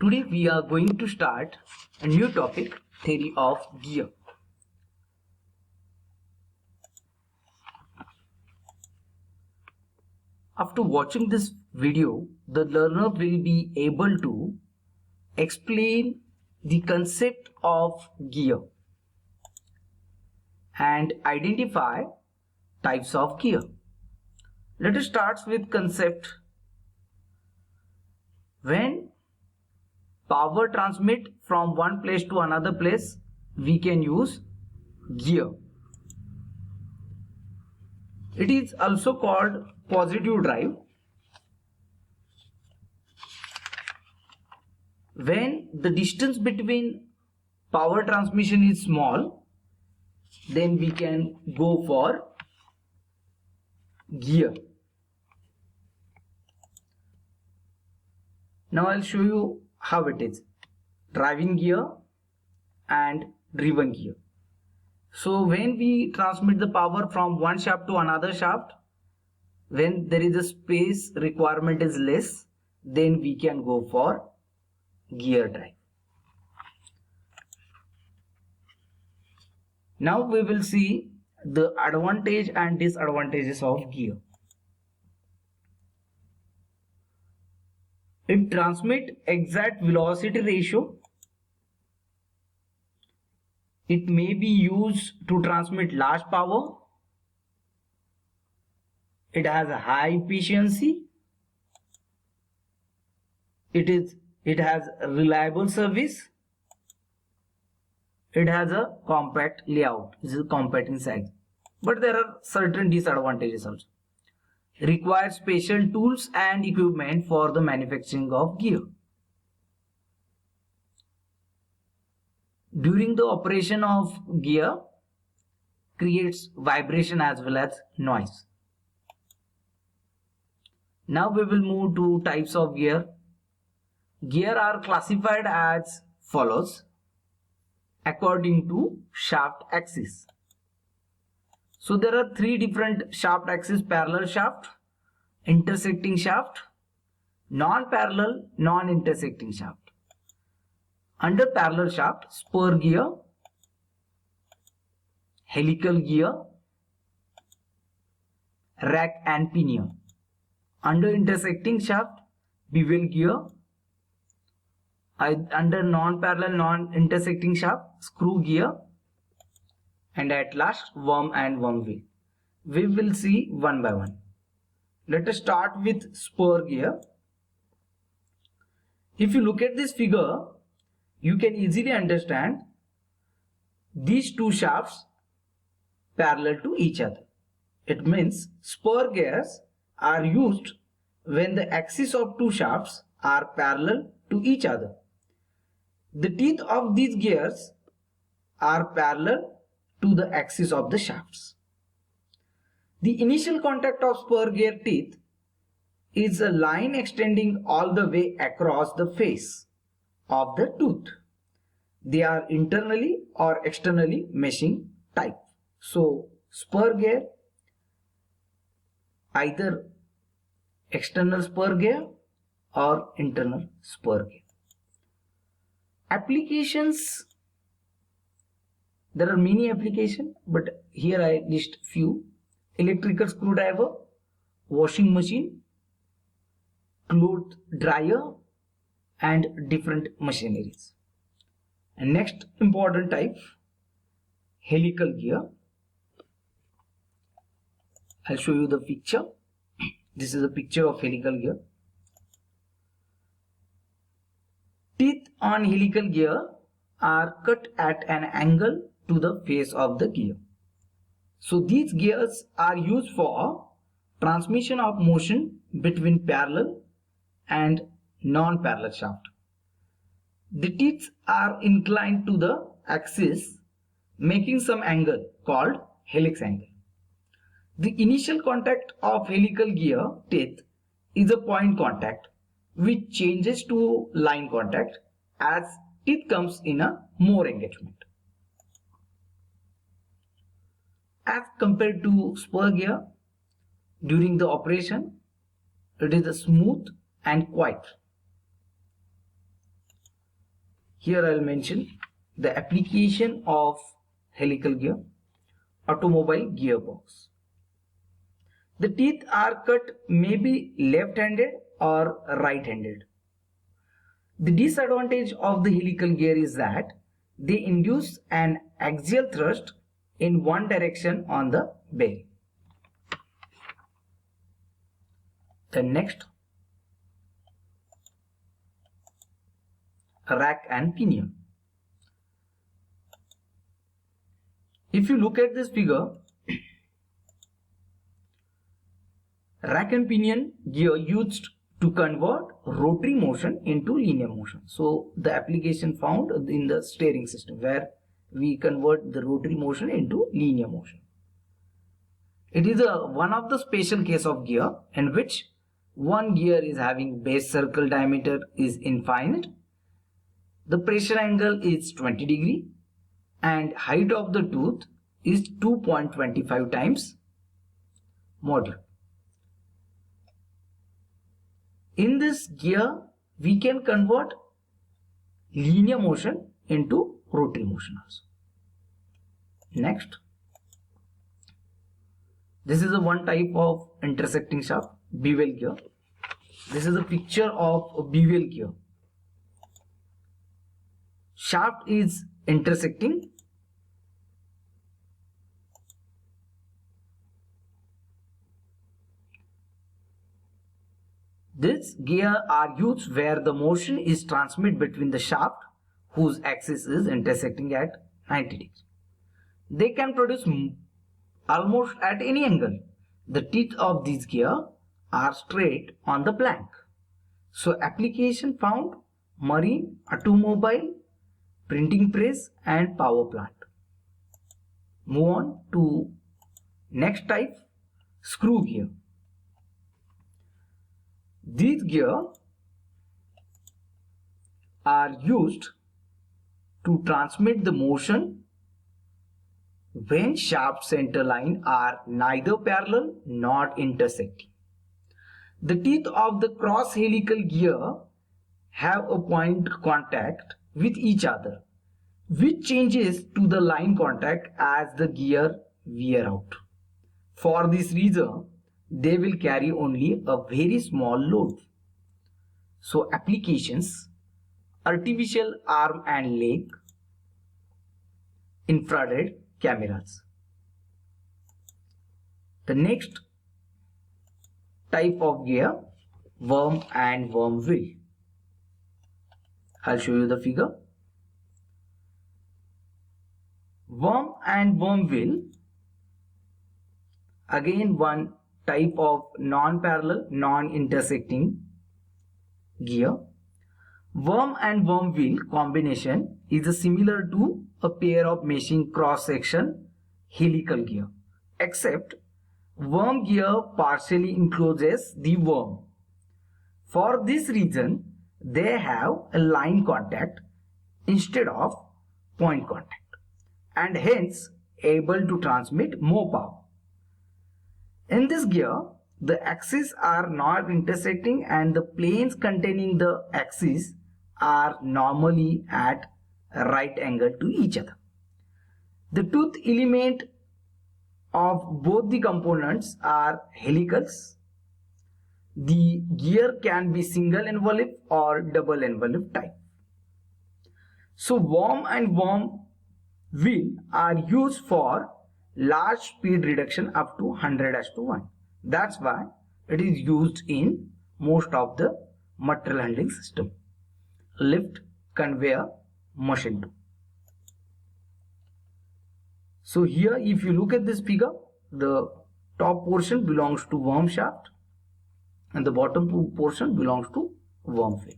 Today we are going to start a new topic, theory of gear. After watching this video, the learner will be able to explain the concept of gear and identify types of gear. Let us start with concept. When power transmit from one place to another place, we can use gear. It is also called positive drive. When the distance between power transmission is small, then we can go for gear. Now I'll show you how it is. Driving gear and driven gear. So when we transmit the power from one shaft to another shaft, when there is a space requirement is less, then we can go for gear drive. Now we will see the advantage and disadvantages of gear. It transmits exact velocity ratio. It may be used to transmit large power. It has a high efficiency. It has a reliable service. It has a compact layout. This is compact in size. But there are certain disadvantages also. Requires special tools and equipment for the manufacturing of gear. During the operation of gear, creates vibration as well as noise. Now we will move to types of gear. Gear are classified as follows according to shaft axis. So there are three different shaft axes: parallel shaft, intersecting shaft, non-parallel, non-intersecting shaft. Under parallel shaft, spur gear, helical gear, rack and pinion. Under intersecting shaft, bevel gear. Under non-parallel, non-intersecting shaft, screw gear. And at last, worm and worm wheel. We will see one by one. Let us start with spur gear. If you look at this figure, you can easily understand these two shafts parallel to each other. It means spur gears are used when the axes of two shafts are parallel to each other. The teeth of these gears are parallel to the axis of the shafts. The initial contact of spur gear teeth is a line extending all the way across the face of the tooth. They are internally or externally meshing type. So spur gear, either external spur gear or internal spur gear. Applications. There are many applications, but here I list few. Electrical screwdriver, washing machine, cloth dryer, and different machineries. And next important type, helical gear. I'll show you the picture. This is a picture of helical gear. Teeth on helical gear are cut at an angle to the face of the gear. So these gears are used for transmission of motion between parallel and non-parallel shaft. The teeth are inclined to the axis, making some angle called helix angle. The initial contact of helical gear teeth is a point contact, which changes to line contact as teeth comes in a more engagement. As compared to spur gear, during the operation, it is a smooth and quiet. here I'll mention the application of helical gear, automobile gearbox. The teeth are cut maybe left-handed or right-handed. The disadvantage of the helical gear is that they induce an axial thrust in one direction on the bearing. The next, rack and pinion. If you look at this figure, rack and pinion gear used to convert rotary motion into linear motion. So the application found in the steering system where we convert the rotary motion into linear motion. It is one of the special case of gear in which one gear is having base circle diameter is infinite, the pressure angle is 20 degree and height of the tooth is 2.25 times modular. In this gear, we can convert linear motion into rotary motion also. Next, this is a one type of intersecting shaft, bevel gear. This is a picture of a bevel gear. Shaft is intersecting. This gear are used where the motion is transmitted between the shaft whose axis is intersecting at 90 degrees. They can produce almost at any angle. The teeth of this gear are straight on the plank. So application found marine, automobile, printing press and power plant. Move on to next type, screw gear. These gear are used to transmit the motion when shaft center line are neither parallel nor intersecting. The teeth of the cross helical gear have a point contact with each other, which changes to the line contact as the gear wear out. For this reason, they will carry only a very small load. So applications, artificial arm and leg, infrared cameras. The next type of gear, worm and worm wheel. I'll show you the figure. Worm and worm wheel, again one type of non-parallel, non-intersecting gear. Worm and worm wheel combination is similar to a pair of meshing cross-section helical gear, except worm gear partially encloses the worm. For this reason, they have a line contact instead of point contact and hence able to transmit more power. In this gear, the axes are not intersecting and the planes containing the axes are normally at a right angle to each other. The tooth element of both the components are helicals. The gear can be single envelope or double envelope type. So worm and worm wheel are used for large speed reduction up to 100:1. That's why it is used in most of the material handling system, lift, conveyor, machine tool. So here if you look at this figure, the top portion belongs to worm shaft and the bottom portion belongs to worm wheel.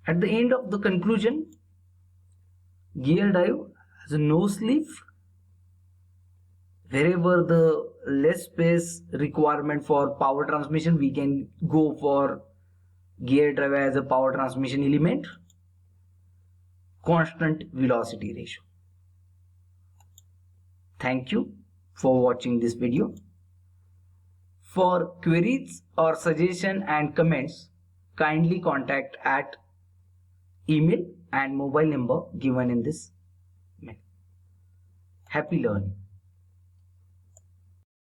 At the end of the conclusion, gear drive has a no sleeve. Wherever the less space requirement for power transmission, we can go for gear drive as a power transmission element. Constant velocity ratio. Thank you for watching this video. For queries or suggestion and comments, kindly contact at email and mobile number given in this mail. Happy learning.